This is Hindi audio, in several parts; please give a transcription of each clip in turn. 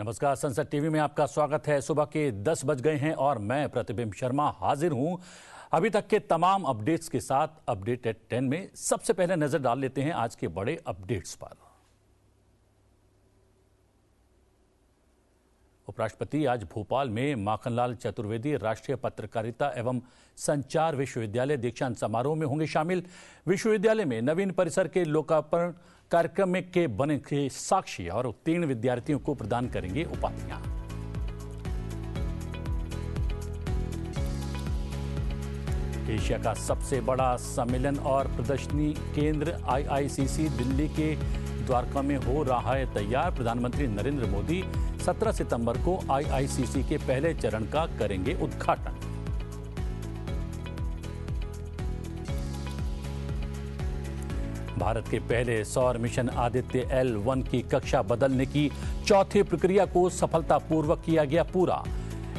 नमस्कार, संसद टीवी में आपका स्वागत है। सुबह के 10 बज गए हैं और मैं प्रतिबिंब शर्मा हाजिर हूं अभी तक के तमाम अपडेट्स के साथ। अपडेट एट 10 में सबसे पहले नजर डाल लेते हैं आज के बड़े अपडेट्स पर। उपराष्ट्रपति आज भोपाल में माखनलाल चतुर्वेदी राष्ट्रीय पत्रकारिता एवं संचार विश्वविद्यालय दीक्षांत समारोह में होंगे शामिल। विश्वविद्यालय में नवीन परिसर के लोकार्पण कार्यक्रम में के बने के साक्षी और उत्तीर्ण विद्यार्थियों को प्रदान करेंगे उपाधियां। एशिया का सबसे बड़ा सम्मेलन और प्रदर्शनी केंद्र IICC दिल्ली के द्वारका में हो रहा है तैयार। प्रधानमंत्री नरेंद्र मोदी 17 सितंबर को IICC के पहले चरण का करेंगे उद्घाटन। भारत के पहले सौर मिशन आदित्य L1 की कक्षा बदलने की चौथी प्रक्रिया को सफलतापूर्वक किया गया पूरा।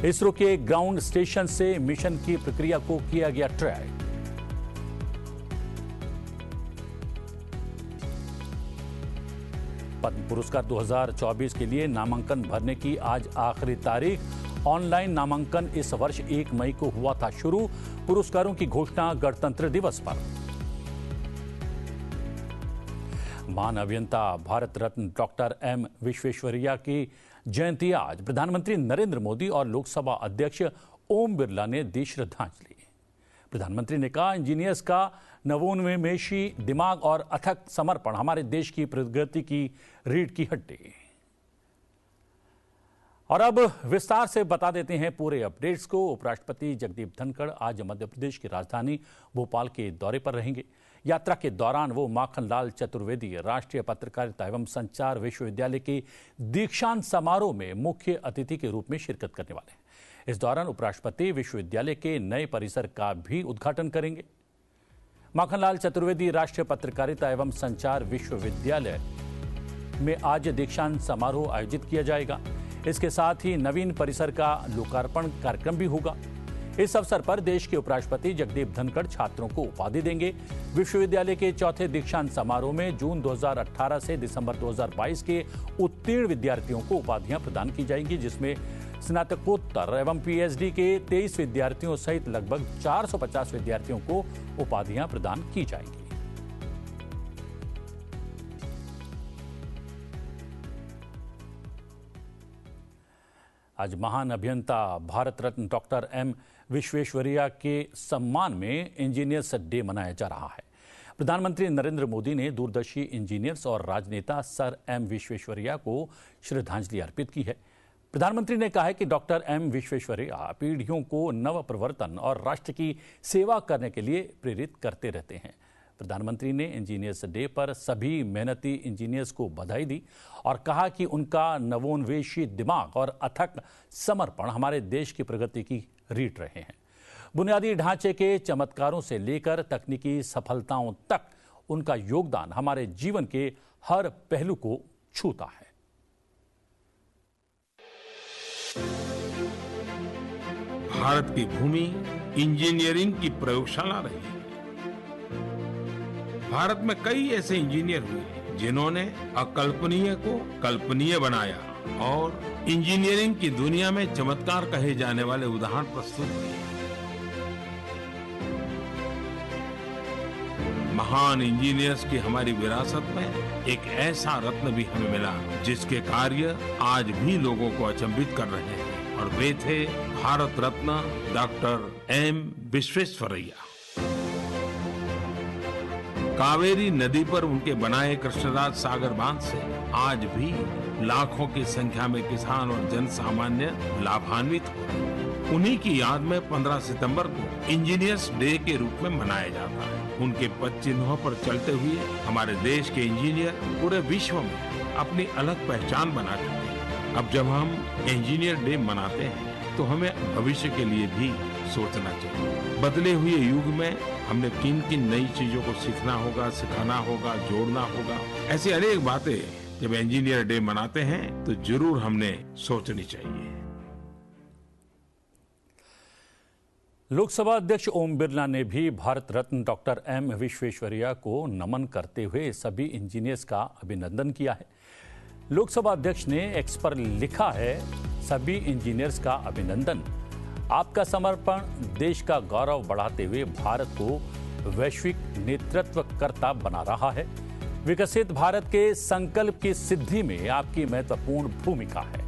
इसरो के ग्राउंड स्टेशन से मिशन की प्रक्रिया को किया गया ट्रैक। पद्म पुरस्कार 2024 के लिए नामांकन भरने की आज आखिरी तारीख। ऑनलाइन नामांकन इस वर्ष 1 मई को हुआ था शुरू। पुरस्कारों की घोषणा गणतंत्र दिवस पर। महान अभियंता भारत रत्न डॉक्टर M विश्वेश्वरैया की जयंती आज। प्रधानमंत्री नरेंद्र मोदी और लोकसभा अध्यक्ष ओम बिरला ने दी श्रद्धांजलि। प्रधानमंत्री ने कहा, इंजीनियर्स का नवोन्मेषी दिमाग और अथक समर्पण हमारे देश की प्रगति की रीढ़ की हड्डी। और अब विस्तार से बता देते हैं पूरे अपडेट्स को। उपराष्ट्रपति जगदीप धनखड़ आज मध्य प्रदेश की राजधानी भोपाल के दौरे पर रहेंगे। यात्रा के दौरान वो माखनलाल चतुर्वेदी राष्ट्रीय पत्रकारिता एवं संचार विश्वविद्यालय के दीक्षांत समारोह में मुख्य अतिथि के रूप में शिरकत करने वाले हैं। इस दौरान उपराष्ट्रपति विश्वविद्यालय के नए परिसर का भी उद्घाटन करेंगे। माखनलाल चतुर्वेदी राष्ट्रीय पत्रकारिता एवं संचार विश्वविद्यालय में आज दीक्षांत समारोह आयोजित किया जाएगा। इसके साथ ही नवीन परिसर का लोकार्पण कार्यक्रम भी होगा। इस अवसर पर देश के उपराष्ट्रपति जगदीप धनखड़ छात्रों को उपाधि देंगे। विश्वविद्यालय के चौथे दीक्षांत समारोह में जून 2018 से दिसंबर 2022 के उत्तीर्ण विद्यार्थियों को उपाधियां प्रदान की जाएंगी, जिसमें स्नातकोत्तर एवं PhD के 23 विद्यार्थियों सहित लगभग 450 विद्यार्थियों को उपाधियां प्रदान की जाएंगी। आज महान अभियंता भारत रत्न डॉक्टर M विश्वेश्वरैया के सम्मान में इंजीनियर्स डे मनाया जा रहा है। प्रधानमंत्री नरेंद्र मोदी ने दूरदर्शी इंजीनियर्स और राजनेता सर M विश्वेश्वरैया को श्रद्धांजलि अर्पित की है। प्रधानमंत्री ने कहा है कि डॉक्टर M विश्वेश्वरैया पीढ़ियों को नव प्रवर्तन और राष्ट्र की सेवा करने के लिए प्रेरित करते रहते हैं। प्रधानमंत्री ने इंजीनियर्स डे पर सभी मेहनती इंजीनियर्स को बधाई दी और कहा कि उनका नवोन्मेषी दिमाग और अथक समर्पण हमारे देश की प्रगति की रीढ़ रहे हैं। बुनियादी ढांचे के चमत्कारों से लेकर तकनीकी सफलताओं तक उनका योगदान हमारे जीवन के हर पहलू को छूता है। भारत की भूमि इंजीनियरिंग की प्रयोगशाला रही है। भारत में कई ऐसे इंजीनियर हुए जिन्होंने अकल्पनीय को कल्पनीय बनाया और इंजीनियरिंग की दुनिया में चमत्कार कहे जाने वाले उदाहरण प्रस्तुत किए। महान इंजीनियर्स की हमारी विरासत में एक ऐसा रत्न भी हमें मिला जिसके कार्य आज भी लोगों को अचंभित कर रहे हैं, और वे थे भारत रत्न डॉक्टर M विश्वेश्वरैया। कावेरी नदी पर उनके बनाए कृष्णराज सागर बांध से आज भी लाखों की संख्या में किसान और जन सामान्य लाभान्वित हो। उन्हीं की याद में 15 सितंबर को इंजीनियर्स डे के रूप में मनाया जाता है। उनके पद चिन्हों पर चलते हुए हमारे देश के इंजीनियर पूरे विश्व में अपनी अलग पहचान बना चुके हैं। अब जब हम इंजीनियर डे मनाते हैं तो हमें भविष्य के लिए भी सोचना चाहिए। बदले हुए युग में हमने किन किन नई चीजों को सीखना होगा, सिखाना होगा, जोड़ना होगा। ऐसी अनेक बातें जब इंजीनियर डे मनाते हैं तो जरूर हमने सोचनी चाहिए। लोकसभा अध्यक्ष ओम बिरला ने भी भारत रत्न डॉक्टर M विश्वेश्वरैया को नमन करते हुए सभी इंजीनियर्स का अभिनंदन किया है। लोकसभा अध्यक्ष ने एक्स पर लिखा है, सभी इंजीनियर्स का अभिनंदन। आपका समर्पण देश का गौरव बढ़ाते हुए भारत को वैश्विक नेतृत्वकर्ता बना रहा है। विकसित भारत के संकल्प की सिद्धि में आपकी महत्वपूर्ण भूमिका है।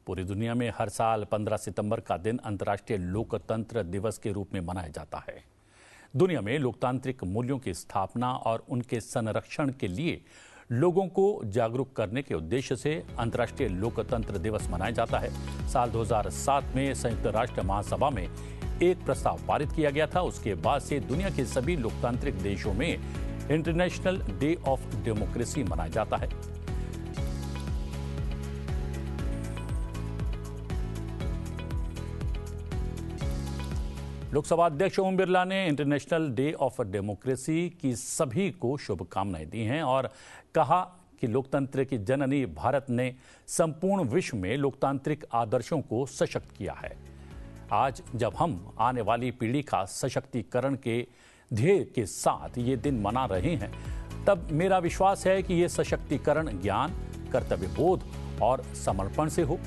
पूरी दुनिया में हर साल 15 सितंबर का दिन अंतर्राष्ट्रीय लोकतंत्र दिवस के रूप में मनाया जाता है। दुनिया में लोकतांत्रिक मूल्यों की स्थापना और उनके संरक्षण के लिए लोगों को जागरूक करने के उद्देश्य से अंतर्राष्ट्रीय लोकतंत्र दिवस मनाया जाता है। साल 2007 में संयुक्त राष्ट्र महासभा में एक प्रस्ताव पारित किया गया था। उसके बाद से दुनिया के सभी लोकतांत्रिक देशों में इंटरनेशनल डे ऑफ डेमोक्रेसी मनाया जाता है। लोकसभा अध्यक्ष ओम बिरला ने इंटरनेशनल डे ऑफ डेमोक्रेसी की सभी को शुभकामनाएं दी हैं और कहा कि लोकतंत्र की जननी भारत ने संपूर्ण विश्व में लोकतांत्रिक आदर्शों को सशक्त किया है। आज जब हम आने वाली पीढ़ी का सशक्तिकरण के ध्येय के साथ ये दिन मना रहे हैं, तब मेरा विश्वास है कि ये सशक्तिकरण ज्ञान, कर्तव्यबोध और समर्पण से हो।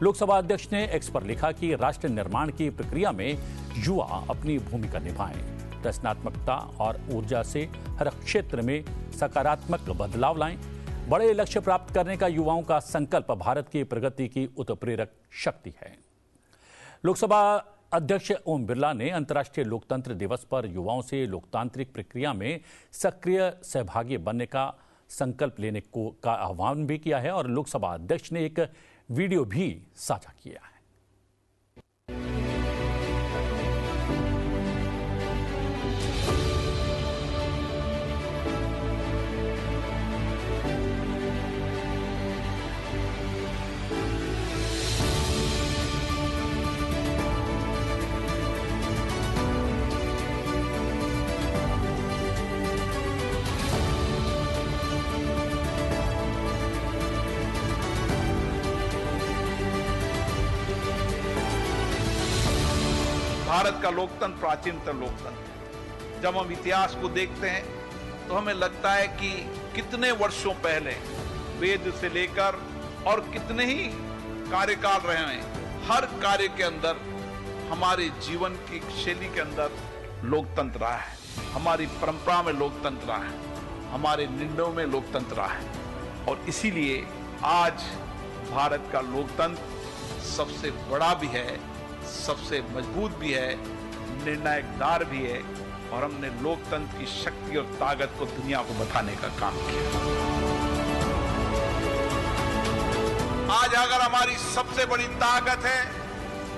लोकसभा अध्यक्ष ने एक्स पर लिखा कि राष्ट्र निर्माण की प्रक्रिया में युवा अपनी भूमिका निभाएं, रचनात्मकता और ऊर्जा से हर क्षेत्र में सकारात्मक बदलाव लाएं। बड़े लक्ष्य प्राप्त करने का युवाओं का संकल्प भारत की प्रगति की उत्प्रेरक शक्ति है। लोकसभा अध्यक्ष ओम बिरला ने अंतर्राष्ट्रीय लोकतंत्र दिवस पर युवाओं से लोकतांत्रिक प्रक्रिया में सक्रिय सहभागी बनने का संकल्प लेने का आह्वान भी किया है और लोकसभा अध्यक्ष ने एक वीडियो भी साझा किया है। भारत का लोकतंत्र प्राचीनतम लोकतंत्र है। जब हम इतिहास को देखते हैं तो हमें लगता है कि कितने वर्षों पहले वेद से लेकर और कितने ही कार्यकाल रहे हैं, हर कार्य के अंदर हमारे जीवन की शैली के अंदर लोकतंत्र रहा है, हमारी परंपरा में लोकतंत्र रहा है, हमारे निर्णयों में लोकतंत्र रहा है। और इसीलिए आज भारत का लोकतंत्र सबसे बड़ा भी है, सबसे मजबूत भी है, निर्णायकदार भी है और हमने लोकतंत्र की शक्ति और ताकत को दुनिया को बताने का काम किया। आज अगर हमारी सबसे बड़ी ताकत है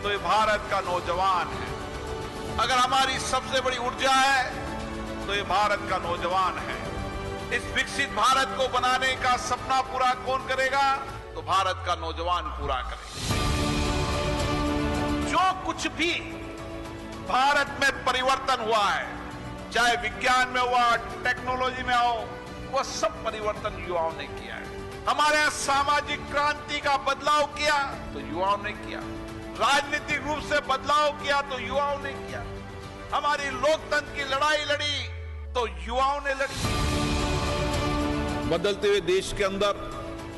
तो ये भारत का नौजवान है। अगर हमारी सबसे बड़ी ऊर्जा है तो ये भारत का नौजवान है। इस विकसित भारत को बनाने का सपना पूरा कौन करेगा? तो भारत का नौजवान पूरा करेगा। जो कुछ भी भारत में परिवर्तन हुआ है, चाहे विज्ञान में हुआ, टेक्नोलॉजी में हो, वो सब परिवर्तन युवाओं ने किया है। हमारे यहाँ सामाजिक क्रांति का बदलाव किया तो युवाओं ने किया, राजनीतिक रूप से बदलाव किया तो युवाओं ने किया, हमारी लोकतंत्र की लड़ाई लड़ी तो युवाओं ने लड़ी। बदलते हुए देश के अंदर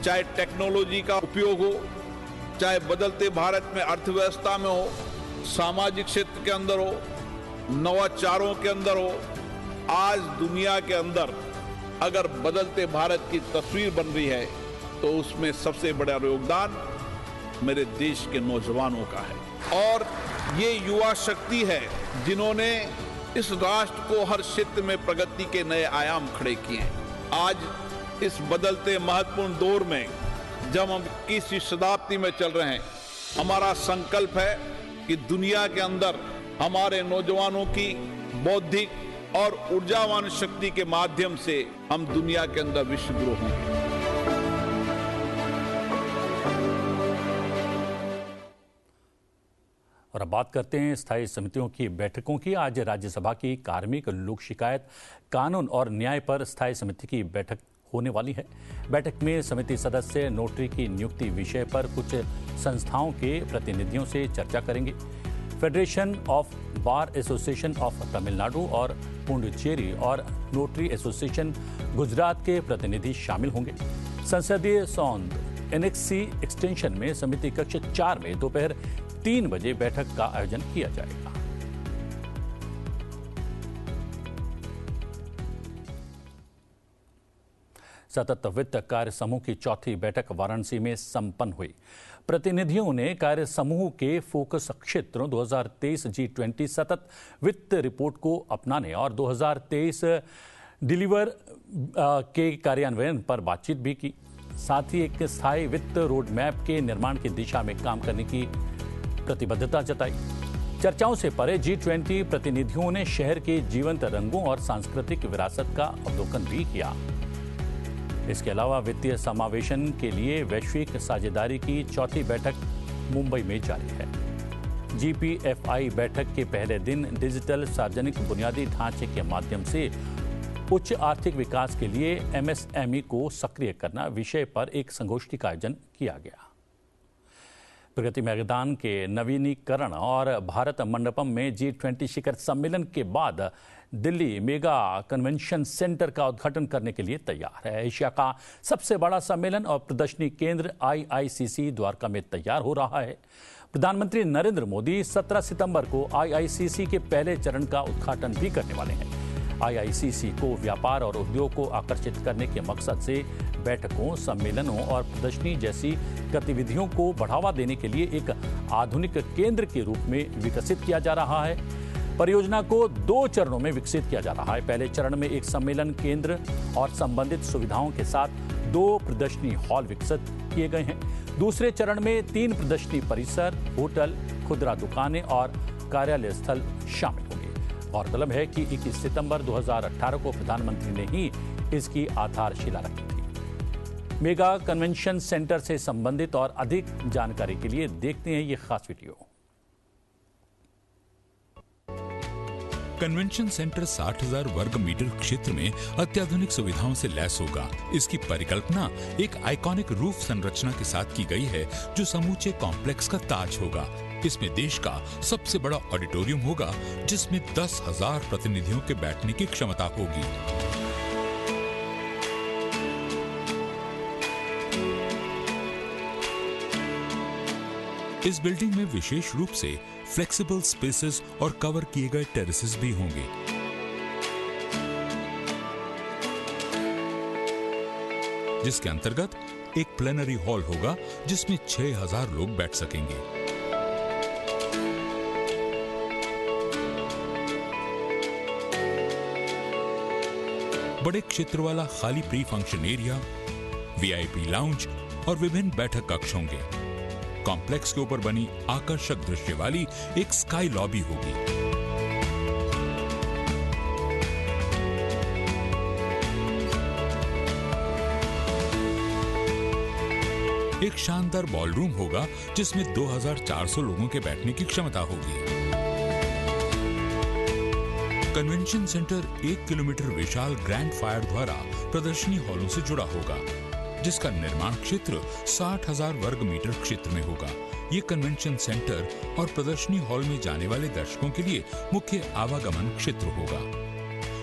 चाहे टेक्नोलॉजी का उपयोग हो, चाहे बदलते भारत में अर्थव्यवस्था में हो, सामाजिक क्षेत्र के अंदर हो, नवाचारों के अंदर हो, आज दुनिया के अंदर अगर बदलते भारत की तस्वीर बन रही है तो उसमें सबसे बड़ा योगदान मेरे देश के नौजवानों का है। और ये युवा शक्ति है जिन्होंने इस राष्ट्र को हर क्षेत्र में प्रगति के नए आयाम खड़े किए हैं। आज इस बदलते महत्वपूर्ण दौर में जब हम 21वीं शताब्दी में चल रहे हैं, हमारा संकल्प है कि दुनिया के अंदर हमारे नौजवानों की बौद्धिक और ऊर्जावान शक्ति के माध्यम से हम दुनिया के अंदर विश्व गुरु होंगे। और अब बात करते हैं स्थायी समितियों की बैठकों की। आज राज्यसभा की कार्मिक, लोक शिकायत, कानून और न्याय पर स्थायी समिति की बैठक होने वाली है। बैठक में समिति सदस्य नोटरी की नियुक्ति विषय पर कुछ संस्थाओं के प्रतिनिधियों से चर्चा करेंगे। Federation of bar association of Tamil Nadu और पुडुचेरी और नोटरी एसोसिएशन गुजरात के प्रतिनिधि शामिल होंगे। संसदीय सौंद एनेक्सी एक्सटेंशन में समिति कक्ष 4 में दोपहर 3 बजे बैठक का आयोजन किया जाएगा। सतत वित्त कार्य समूह की चौथी बैठक वाराणसी में संपन्न हुई। प्रतिनिधियों ने कार्य समूह के फोकस क्षेत्रों 2023 G20 सतत वित्त रिपोर्ट को अपनाने और 2023 डिलीवर के कार्यान्वयन पर बातचीत भी की। साथ ही एक स्थायी वित्त रोड मैप के निर्माण की दिशा में काम करने की प्रतिबद्धता जताई। चर्चाओं से परे G20 प्रतिनिधियों ने शहर के जीवंत रंगों और सांस्कृतिक विरासत का अवलोकन भी किया। इसके अलावा वित्तीय समावेशन के लिए वैश्विक साझेदारी की चौथी बैठक मुंबई में जारी है। GPFI बैठक के पहले दिन डिजिटल सार्वजनिक बुनियादी ढांचे के माध्यम से उच्च आर्थिक विकास के लिए MSME को सक्रिय करना विषय पर एक संगोष्ठी का आयोजन किया गया। प्रगति मैदान के नवीनीकरण और भारत मंडपम में G20 शिखर सम्मेलन के बाद दिल्ली मेगा कन्वेंशन सेंटर का उद्घाटन करने के लिए तैयार है। एशिया का सबसे बड़ा सम्मेलन और प्रदर्शनी केंद्र IICC द्वारका में तैयार हो रहा है। प्रधानमंत्री नरेंद्र मोदी 17 सितंबर को IICC के पहले चरण का उद्घाटन भी करने वाले हैं। IICC को व्यापार और उद्योग को आकर्षित करने के मकसद से बैठकों, सम्मेलनों और प्रदर्शनी जैसी गतिविधियों को बढ़ावा देने के लिए एक आधुनिक केंद्र के रूप में विकसित किया जा रहा है। परियोजना को 2 चरणों में विकसित किया जा रहा है। पहले चरण में एक सम्मेलन केंद्र और संबंधित सुविधाओं के साथ 2 प्रदर्शनी हॉल विकसित किए गए हैं। दूसरे चरण में 3 प्रदर्शनी परिसर, होटल, खुदरा दुकानें और कार्यालय स्थल शामिल होंगे। गौरतलब है कि 21 सितंबर 2018 को प्रधानमंत्री ने ही इसकी आधारशिला रखी थी। मेगा कन्वेंशन सेंटर से संबंधित और अधिक जानकारी के लिए देखते हैं ये खास वीडियो। कन्वेंशन सेंटर 60,000 वर्ग मीटर क्षेत्र में अत्याधुनिक सुविधाओं से लैस होगा। इसकी परिकल्पना एक आइकॉनिक रूफ संरचना के साथ की गई है जो समूचे कॉम्प्लेक्स का ताज होगा। इसमें देश का सबसे बड़ा ऑडिटोरियम होगा जिसमें 10,000 प्रतिनिधियों के बैठने की क्षमता होगी। इस बिल्डिंग में विशेष रूप से फ्लेक्सिबल स्पेसेस और कवर किए गए टेरेसेस भी होंगे। जिसके अंतर्गत एक प्लेनरी हॉल होगा जिसमें 6,000 लोग बैठ सकेंगे। बड़े क्षेत्र वाला खाली pre function area, VIP lounge और विभिन्न बैठक कक्ष होंगे। कॉम्प्लेक्स के ऊपर बनी आकर्षक दृश्य वाली एक स्काई लॉबी होगी। एक शानदार बॉलरूम होगा जिसमें 2,400 लोगों के बैठने की क्षमता होगी। कन्वेंशन सेंटर 1 किलोमीटर विशाल ग्रैंड फायर द्वारा प्रदर्शनी हॉलों से जुड़ा होगा जिसका निर्माण क्षेत्र 60,000 वर्ग मीटर क्षेत्र में होगा। ये कन्वेंशन सेंटर और प्रदर्शनी हॉल में जाने वाले दर्शकों के लिए मुख्य आवागमन क्षेत्र होगा।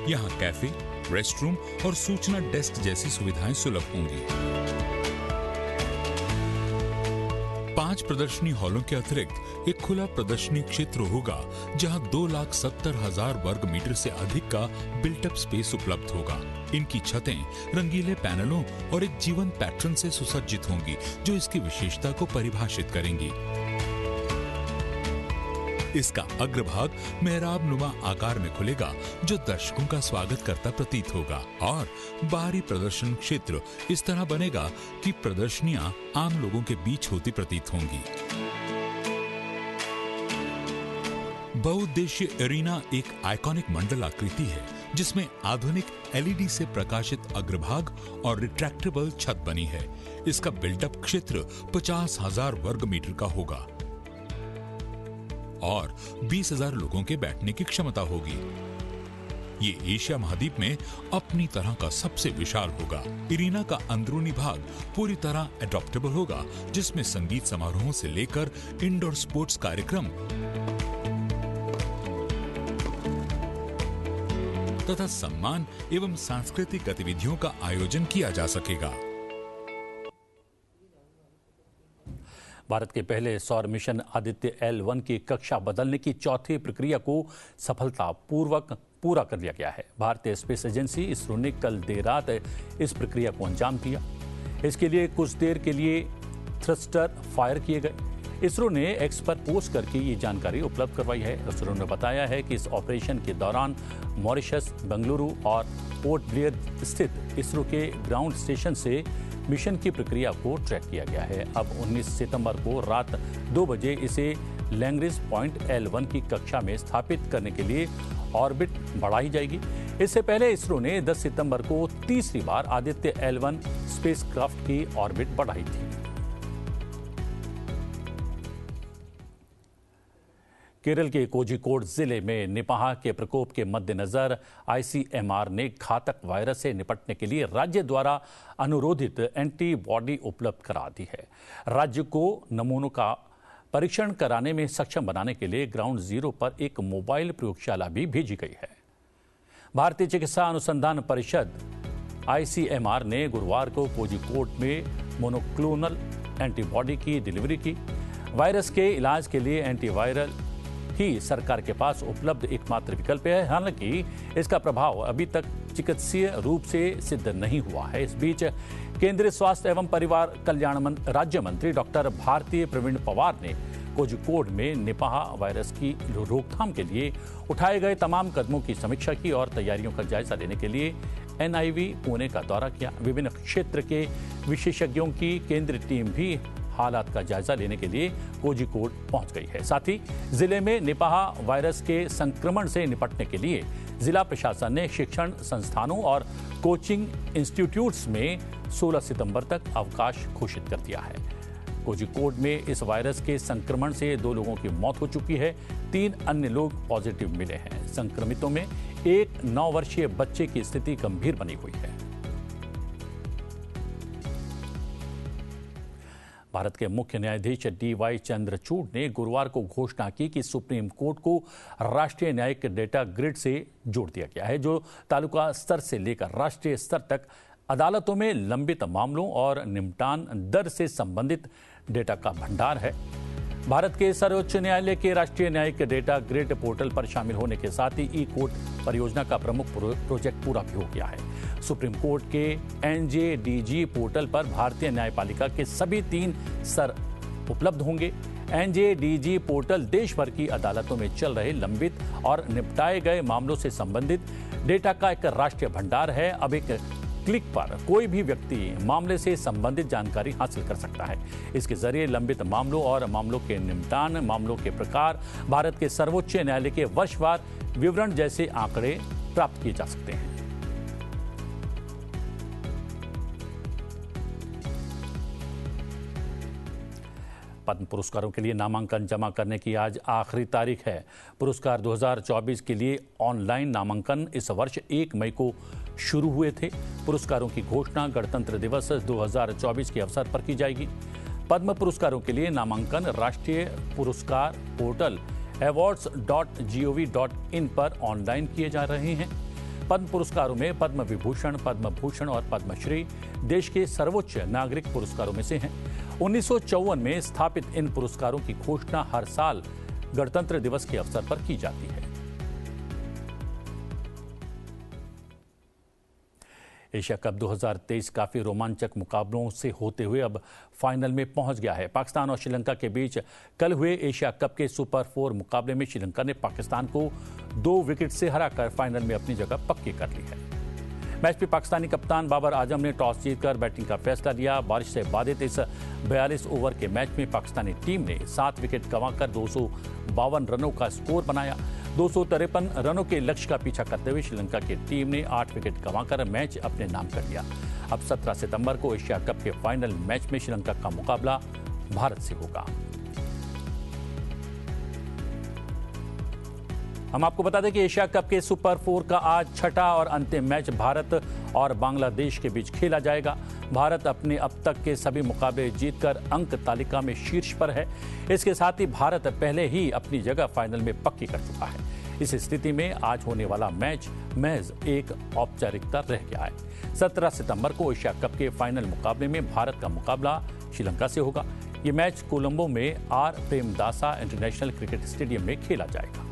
यहाँ कैफे, रेस्टरूम और सूचना डेस्क जैसी सुविधाएं सुलभ होंगी। 5 प्रदर्शनी हॉलों के अतिरिक्त एक खुला प्रदर्शनी क्षेत्र होगा जहां 2,70,000 वर्ग मीटर से अधिक का बिल्टअप स्पेस उपलब्ध होगा। इनकी छतें रंगीले पैनलों और एक जीवंत पैटर्न से सुसज्जित होंगी जो इसकी विशेषता को परिभाषित करेंगी। इसका अग्रभाग मेहराब नुमा आकार में खुलेगा जो दर्शकों का स्वागत करता प्रतीत होगा और बाहरी प्रदर्शन क्षेत्र इस तरह बनेगा कि प्रदर्शनियां आम लोगों के बीच होती प्रतीत होंगी। बहुउद्देशीय एरिना एक आइकॉनिक मंडल आकृति है जिसमें आधुनिक LED से प्रकाशित अग्रभाग और रिट्रैक्टेबल छत बनी है। इसका बिल्टअप क्षेत्र 50,000 वर्ग मीटर का होगा और 20,000 लोगों के बैठने की क्षमता होगी। ये एशिया महाद्वीप में अपनी तरह का सबसे विशाल होगा। एरिना का अंदरूनी भाग पूरी तरह एडॉप्टेबल होगा जिसमें संगीत समारोहों से लेकर इंडोर स्पोर्ट्स कार्यक्रम तथा सम्मान एवं सांस्कृतिक गतिविधियों का आयोजन किया जा सकेगा। भारत के पहले सौर मिशन आदित्य L1 की कक्षा बदलने की चौथी प्रक्रिया को सफलतापूर्वक पूरा कर लिया गया है। भारतीय स्पेस एजेंसी इसरो ने कल देर रात इस प्रक्रिया को अंजाम दिया। इसके लिए कुछ देर के लिए थ्रस्टर फायर किए गए। इसरो ने एक्स पर पोस्ट करके ये जानकारी उपलब्ध करवाई है। इसरो ने बताया है कि इस ऑपरेशन के दौरान मॉरिशस, बेंगलुरु और पोर्ट ब्लेयर स्थित इसरो के ग्राउंड स्टेशन से मिशन की प्रक्रिया को ट्रैक किया गया है। अब 19 सितंबर को रात 2 बजे इसे लैंग्रेज पॉइंट L1 की कक्षा में स्थापित करने के लिए ऑर्बिट बढ़ाई जाएगी। इससे पहले इसरो ने 10 सितंबर को तीसरी बार आदित्य L1 स्पेसक्राफ्ट की ऑर्बिट बढ़ाई थी। केरल के कोझिकोड जिले में निपाह के प्रकोप के मद्देनजर ICMR ने घातक वायरस से निपटने के लिए राज्य द्वारा अनुरोधित एंटीबॉडी उपलब्ध करा दी है। राज्य को नमूनों का परीक्षण कराने में सक्षम बनाने के लिए ग्राउंड जीरो पर एक मोबाइल प्रयोगशाला भी भेजी गई है। भारतीय चिकित्सा अनुसंधान परिषद ICMR ने गुरुवार को कोझिकोड में मोनोक्लोनल एंटीबॉडी की डिलीवरी की। वायरस के इलाज के लिए एंटीवायरल ही सरकार के पास उपलब्ध एकमात्र विकल्प है। हालांकि इसका प्रभाव अभी तक चिकित्सीय रूप से सिद्ध नहीं हुआ है। इस बीच केंद्रीय स्वास्थ्य एवं परिवार कल्याण राज्य मंत्री डॉक्टर भारती प्रवीण पवार ने कोझिकोड में निपाह वायरस की रोकथाम के लिए उठाए गए तमाम कदमों की समीक्षा की और तैयारियों का जायजा लेने के लिए NIV पुणे का दौरा किया। विभिन्न क्षेत्र के विशेषज्ञों की केंद्रीय टीम भी हालात का जायजा लेने के लिए कोझिकोड पहुंच गई है। साथ ही जिले में निपाह वायरस के संक्रमण से निपटने के लिए जिला प्रशासन ने शिक्षण संस्थानों और कोचिंग इंस्टीट्यूट्स में 16 सितंबर तक अवकाश घोषित कर दिया है। कोझिकोड में इस वायरस के संक्रमण से 2 लोगों की मौत हो चुकी है। 3 अन्य लोग पॉजिटिव मिले हैं। संक्रमितों में एक 9 वर्षीय बच्चे की स्थिति गंभीर बनी हुई है। भारत के मुख्य न्यायाधीश DY चंद्रचूड़ ने गुरुवार को घोषणा की कि सुप्रीम कोर्ट को राष्ट्रीय न्यायिक डेटा ग्रिड से जोड़ दिया गया है, जो तालुका स्तर से लेकर राष्ट्रीय स्तर तक अदालतों में लंबित मामलों और निपटान दर से संबंधित डेटा का भंडार है। भारत के सर्वोच्च न्यायालय के राष्ट्रीय न्यायिक डेटा ग्रिड पोर्टल पर शामिल होने के साथ ही ई-कोर्ट परियोजना का प्रमुख प्रोजेक्ट पूरा भी हो गया है। सुप्रीम कोर्ट के NJDG पोर्टल पर भारतीय न्यायपालिका के सभी 3 स्तर उपलब्ध होंगे। NJDG पोर्टल देश भर की अदालतों में चल रहे लंबित और निपटाए गए मामलों से संबंधित डेटा का एक राष्ट्रीय भंडार है। अब एक क्लिक पर कोई भी व्यक्ति मामले से संबंधित जानकारी हासिल कर सकता है। इसके जरिए लंबित मामलों और मामलों के निपटान, मामलों के प्रकार, भारत के सर्वोच्च न्यायालय के वर्षवार विवरण जैसे आंकड़े प्राप्त किए जा सकते हैं। पद्म पुरस्कारों के लिए नामांकन जमा करने की आज आखिरी तारीख है। पुरस्कार 2024 के लिए ऑनलाइन नामांकन इस वर्ष 1 मई को शुरू हुए थे। पुरस्कारों की घोषणा गणतंत्र दिवस 2024 के अवसर पर की जाएगी। पद्म पुरस्कारों के लिए नामांकन राष्ट्रीय पुरस्कार पोर्टल awards.gov.in पर ऑनलाइन किए जा रहे हैं। पद्म पुरस्कारों में पद्म विभूषण, पद्म भूषण और पद्मश्री देश के सर्वोच्च नागरिक पुरस्कारों में से हैं। 1954 में स्थापित इन पुरस्कारों की घोषणा हर साल गणतंत्र दिवस के अवसर पर की जाती है। एशिया कप 2023 काफी रोमांचक मुकाबलों से होते हुए अब फाइनल में पहुंच गया है। पाकिस्तान और श्रीलंका के बीच कल हुए एशिया कप के सुपर 4 मुकाबले में श्रीलंका ने पाकिस्तान को 2 विकेट से हराकर फाइनल में अपनी जगह पक्की कर ली है। मैच में पाकिस्तानी कप्तान बाबर आजम ने टॉस जीतकर बैटिंग का फैसला लिया। बारिश से बाधित इस 42 ओवर के मैच में पाकिस्तानी टीम ने 7 विकेट गंवाकर 252 रनों का स्कोर बनाया। 253 रनों के लक्ष्य का पीछा करते हुए श्रीलंका की टीम ने 8 विकेट गंवाकर मैच अपने नाम कर लिया। अब 17 सितंबर को एशिया कप के फाइनल मैच में श्रीलंका का मुकाबला भारत से होगा। हम आपको बता दें कि एशिया कप के सुपर 4 का आज छठा और अंतिम मैच भारत और बांग्लादेश के बीच खेला जाएगा। भारत अपने अब तक के सभी मुकाबले जीतकर अंक तालिका में शीर्ष पर है। इसके साथ ही भारत पहले ही अपनी जगह फाइनल में पक्की कर चुका है। इस स्थिति में आज होने वाला मैच महज एक औपचारिकता रह गया है। 17 सितंबर को एशिया कप के फाइनल मुकाबले में भारत का मुकाबला श्रीलंका से होगा। ये मैच कोलंबो में R Premadasa international cricket stadium में खेला जाएगा।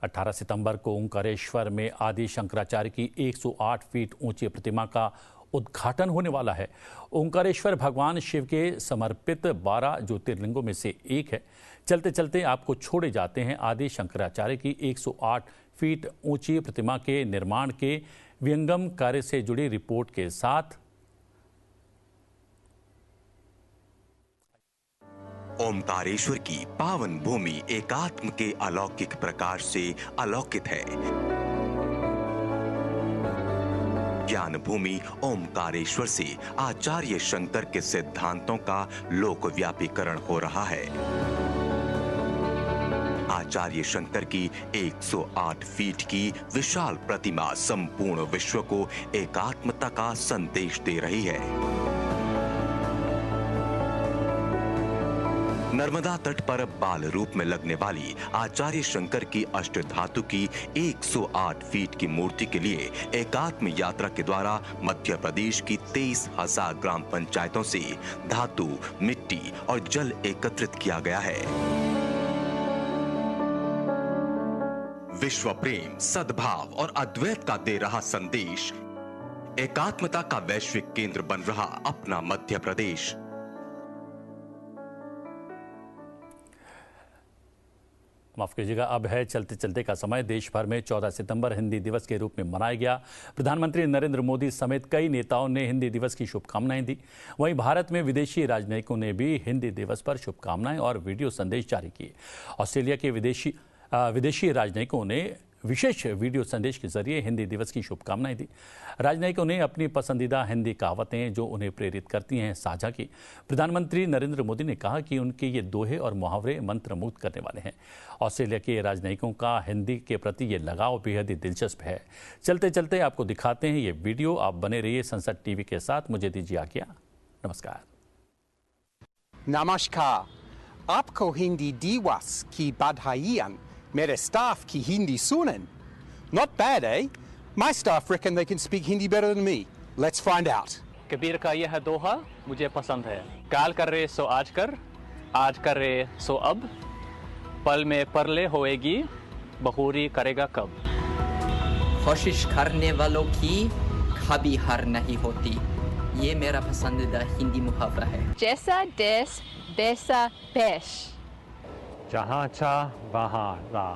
अठारह सितंबर को ओंकारेश्वर में आदि शंकराचार्य की 108 फीट ऊंची प्रतिमा का उद्घाटन होने वाला है। ओंकारेश्वर भगवान शिव के समर्पित 12 ज्योतिर्लिंगों में से एक है। चलते चलते आपको छोड़े जाते हैं आदि शंकराचार्य की 108 फीट ऊंची प्रतिमा के निर्माण के विहंगम कार्य से जुड़ी रिपोर्ट के साथ। ओमकारेश्वर की पावन भूमि एकात्म के अलौकिक प्रकाश से अलौकित है। ज्ञान भूमि ओमकारेश्वर से आचार्य शंकर के सिद्धांतों का लोकव्यापीकरण हो रहा है। आचार्य शंकर की 108 फीट की विशाल प्रतिमा संपूर्ण विश्व को एकात्मता का संदेश दे रही है। नर्मदा तट पर बाल रूप में लगने वाली आचार्य शंकर की अष्टधातु की 108 फीट की मूर्ति के लिए एकात्म यात्रा के द्वारा मध्य प्रदेश की 23,000 ग्राम पंचायतों से धातु, मिट्टी और जल एकत्रित किया गया है। विश्व प्रेम, सद्भाव और अद्वैत का दे रहा संदेश, एकात्मता का वैश्विक केंद्र बन रहा अपना मध्य प्रदेश। माफ कीजिएगा, अब है चलते चलते का समय। देश भर में 14 सितंबर हिंदी दिवस के रूप में मनाया गया। प्रधानमंत्री नरेंद्र मोदी समेत कई नेताओं ने हिंदी दिवस की शुभकामनाएं दी। वहीं भारत में विदेशी राजनयिकों ने भी हिंदी दिवस पर शुभकामनाएं और वीडियो संदेश जारी किए। ऑस्ट्रेलिया के विदेशी राजनयिकों ने विशेष वीडियो संदेश के जरिए हिंदी दिवस की शुभकामनाएं दी। राजनयिकों ने अपनी पसंदीदा हिंदी कहावतें जो उन्हें प्रेरित करती हैं साझा की। प्रधानमंत्री नरेंद्र मोदी ने कहा कि उनके ये दोहे और मुहावरे मंत्रमुग्ध करने वाले हैं। ऑस्ट्रेलिया के राजनयिकों का हिंदी के प्रति ये लगाव बेहद ही दिलचस्प है। चलते चलते आपको दिखाते हैं ये वीडियो। आप बने रहिए संसद टीवी के साथ। मुझे दीजिए आज्ञा। नमस्कार। नमस्कार। आपको हिंदी दिवस की बधाइयाँ। मेरे स्टाफ की हिंदी सुनन। Not bad, eh? My staff reckon they can speak Hindi better than me. Let's find out. Kabir का यह दोहा मुझे पसंद है। काल कर रे सो आज कर रे सो अब, पल में परले होएगी, बखूरी करेगा कब। कोशिश करने वालों की कभी हार नहीं होती। ये मेरा पसंदीदा हिंदी मुहावरा है। जैसा देश वैसा पेश। जहाँ चाह वहाँ राह।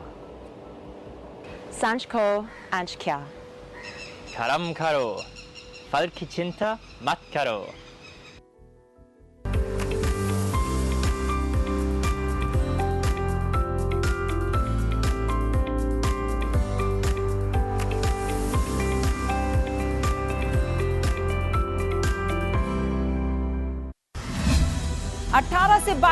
सांझ को आंच क्या। कर्म करो, फल की चिंता मत करो। अठारह से 22